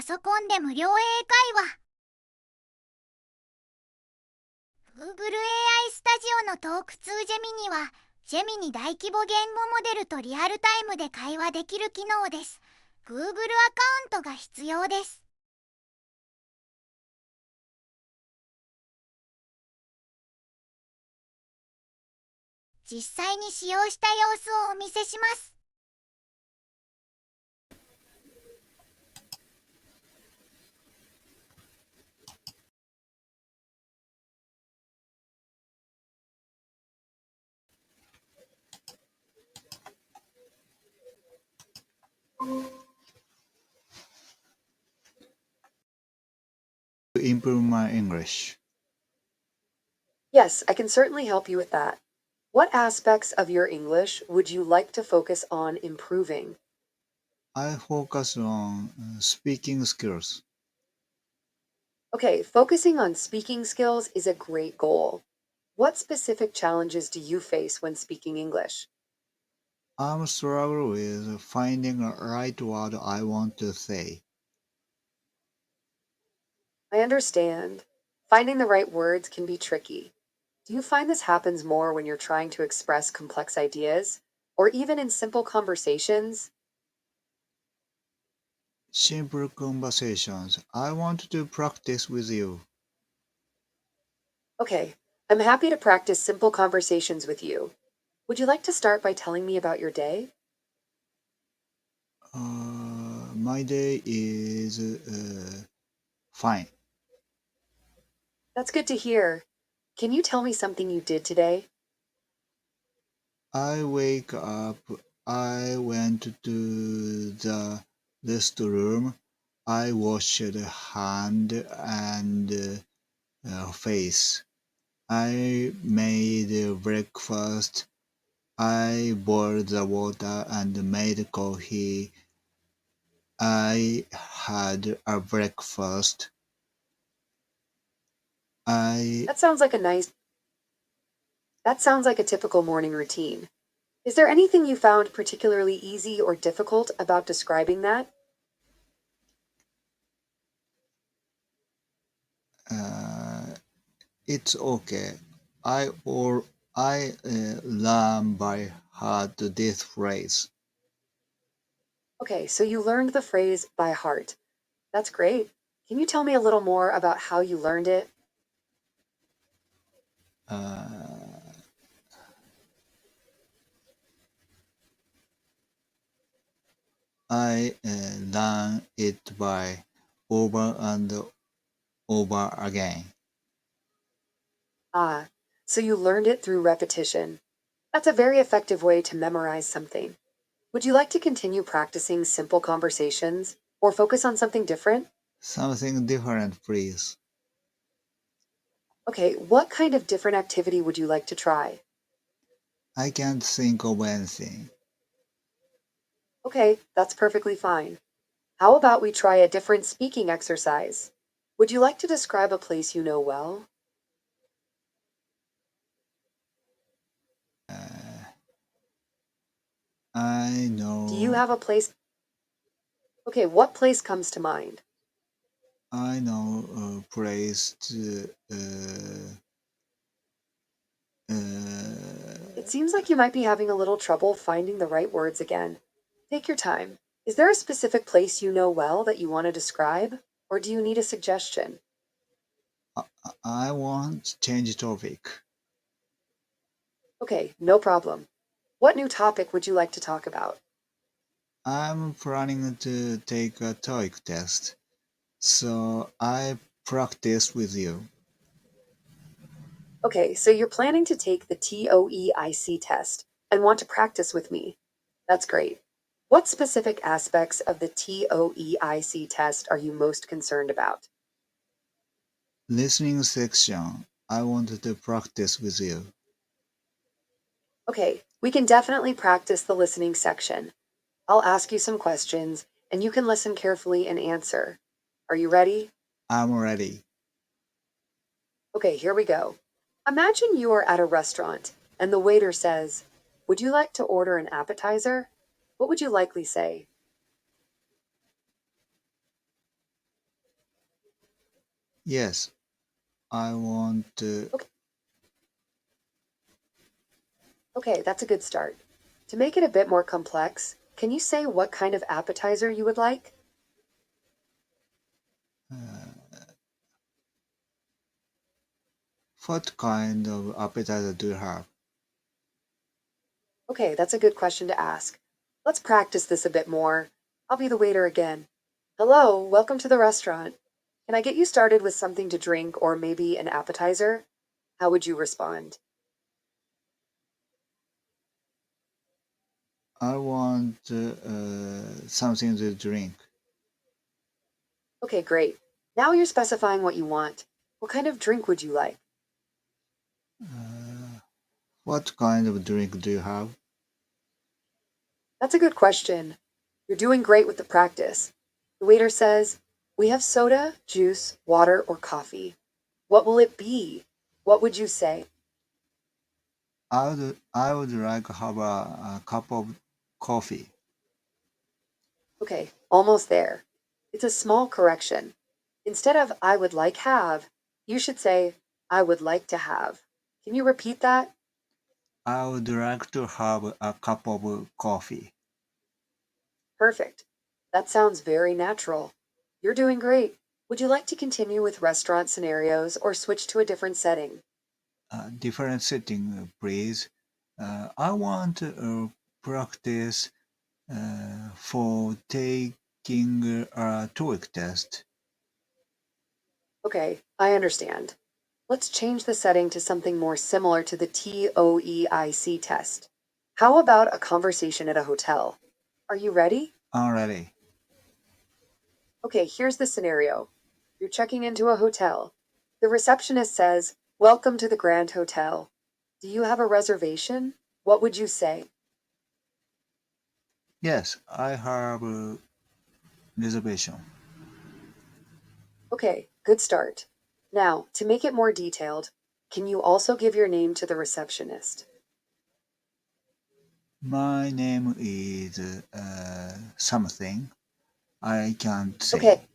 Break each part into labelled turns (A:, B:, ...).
A: パソコンで無料英会話。Google AI スタジオのトーク2ジェミニは、ジェミニ大規模言語モデルとリアルタイムで会話できる機能です。Google アカウントが必要です。実際に使用した様子をお見せします。
B: To improve my English.
C: Yes, I can certainly help you with that. What aspects of your English would you like to focus on improving?
B: I focus on speaking skills.
C: Okay, focusing on speaking skills is a great goal. What specific challenges do you face when speaking English?
B: I'm struggling with finding the right word I want to say.
C: I understand. Finding the right words can be tricky. Do you find this happens more when you're trying to express complex ideas, or even in simple conversations?
B: Simple conversations. I want to practice with you.
C: Okay, I'm happy to practice simple conversations with you. Would you like to start by telling me about your day?
B: My day is fine.
C: That's good to hear. Can you tell me something you did today?
B: I wake up. I went to the restroom. I washed hand and face. I made breakfast. I boiled the water and made coffee. I had a breakfast. I
C: That sounds like a typical morning routine. Is there anything you found particularly easy or difficult about describing that?
B: It's okay. I learn by heart this phrase.
C: Okay, so you learned the phrase by heart. That's great. Can you tell me a little more about how you learned it?
B: Uh, I learn it by over and over again.
C: Ah, so you learned it through repetition. That's a very effective way to memorize something. Would you like to continue practicing simple conversations or focus on something different?
B: Something different, please.
C: Okay, what kind of different activity would you like to try?
B: I can't think of anything.
C: Okay, that's perfectly fine. How about we try a different speaking exercise? Would you like to describe a place you know well?
B: Uh, I
C: Do you
B: know
C: have a place? Okay, what place comes to mind?
B: I know a place to
C: It seems like you might be having a little trouble finding the right words again. Take your time. Is there a specific place you know well that you want to describe? Or do you need a suggestion?
B: I want to change topic.
C: Okay, no problem. What new topic would you like to talk about?
B: I'm planning to take a TOEIC test, so I practice with you.
C: Okay, so you're planning to take the TOEIC test and want to practice with me. That's great. What specific aspects of the TOEIC test are you most concerned about?
B: Listening section. I wanted to practice with you.
C: Okay, we can definitely practice the listening section. I'll ask you some questions, and you can listen carefully and answer. Are you ready?
B: I'm ready.
C: Okay, here we go. Imagine you are at a restaurant, and the waiter says, "Would you like to order an appetizer?" What would you likely say?
B: Yes, I want.
C: Okay, okay, that's a good start. To make it a bit more complex, can you say what kind of appetizer you would like?
B: What kind of appetizer do you have?
C: Okay, that's a good question to ask. Let's practice this a bit more. I'll be the waiter again. Hello, welcome to the restaurant. Can I get you started with something to drink or maybe an appetizer? How would you respond?
B: I want something to drink.
C: Okay, great. Now you're specifying what you want. What kind of drink would you like?
B: Uh, what kind of drink do you have?
C: That's a good question. You're doing great with the practice. The waiter says, "We have soda, juice, water, or coffee. What will it be?" What would you say?
B: I would like to have a cup of coffee.
C: Okay, almost there. It's a small correction. Instead of "I would like have," you should say "I would like to have." Can you repeat that?
B: I would like to have a cup of coffee.
C: Perfect. That sounds very natural. You're doing great. Would you like to continue with restaurant scenarios or switch to a different setting?
B: Different setting, please. I want to practice for taking a TOEIC test.
C: Okay, I understand. Let's change the setting to something more similar to the TOEIC test. How about a conversation at a hotel? Are you ready?
B: Already.
C: Okay, here's the scenario. You're checking into a hotel. The receptionist says, "Welcome to the Grand Hotel. Do you have a reservation?" What would you say?
B: Yes, I have a reservation.
C: Okay, good start. Now, to make it more detailed, can you also give your name to the receptionist?
B: My name is something I can't
C: Okay,
B: say.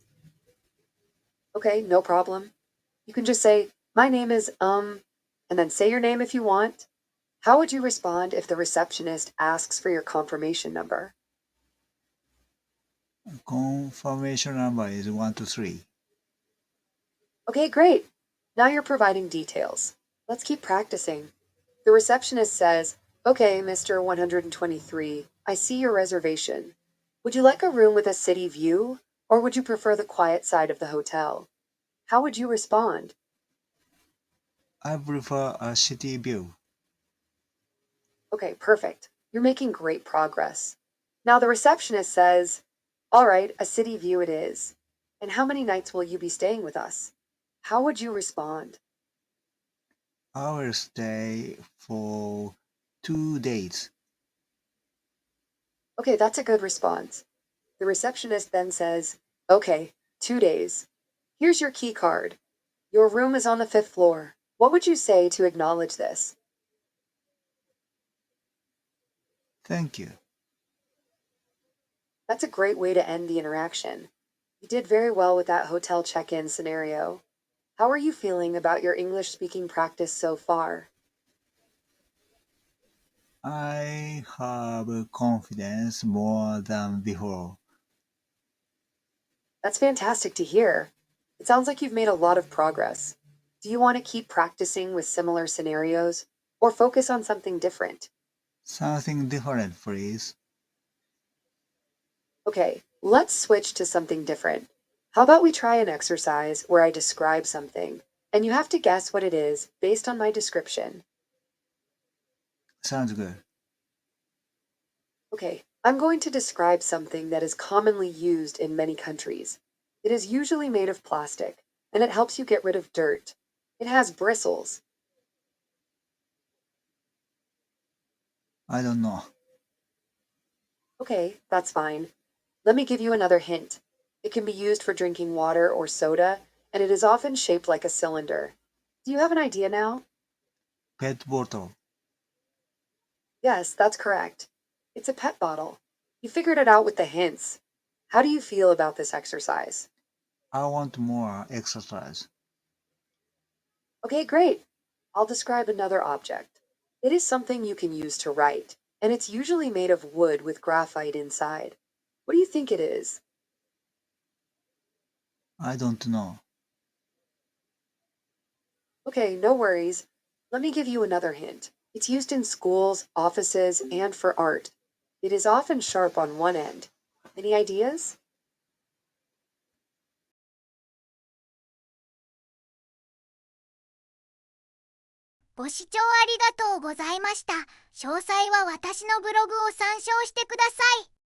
C: okay, no problem. You can just say, "My name is, and then say your name if you want. How would you respond if the receptionist asks for your confirmation number?
B: Confirmation number is 123.
C: Okay, great. Now you're providing details. Let's keep practicing. The receptionist says, "Okay, Mr. 123, I see your reservation. Would you like a room with a city view, or would you prefer the quiet side of the hotel?" How would you respond?
B: I prefer a city view.
C: Okay, perfect. You're making great progress. Now the receptionist says, "All right, a city view it is. And how many nights will you be staying with us?" How would you respond?
B: I will stay for 2 days.
C: Okay, that's a good response. The receptionist then says, "Okay, 2 days. Here's your key card. Your room is on the fifth floor." What would you say to acknowledge this?
B: Thank you.
C: That's a great way to end the interaction. You did very well with that hotel check in scenario. How are you feeling about your English speaking practice so far?
B: I have confidence more than before.
C: That's fantastic to hear. It sounds like you've made a lot of progress. Do you want to keep practicing with similar scenarios or focus on something different?
B: Something different, please.
C: Okay, let's switch to something different. How about we try an exercise where I describe something and you have to guess what it is based on my description?
B: Sounds good.
C: Okay, I'm going to describe something that is commonly used in many countries. It is usually made of plastic and it helps you get rid of dirt. It has bristles.
B: I don't know.
C: Okay, that's fine. Let me give you another hint. It can be used for drinking water or soda, and it is often shaped like a cylinder. Do you have an idea now?
B: Pet bottle.
C: Yes, that's correct. It's a pet bottle. You figured it out with the hints. How do you feel about this exercise?
B: I want more exercise.
C: Okay, great. I'll describe another object. It is something you can use to write, and it's usually made of wood with graphite inside. What do you think it is?
B: I don't know.
C: Okay, no worries. Let me give you another hint. It's used in schools, offices, and for art. It is often sharp on one end. Any ideas?
A: ご視聴ありがとうございました。詳細は私のブログを参照してください。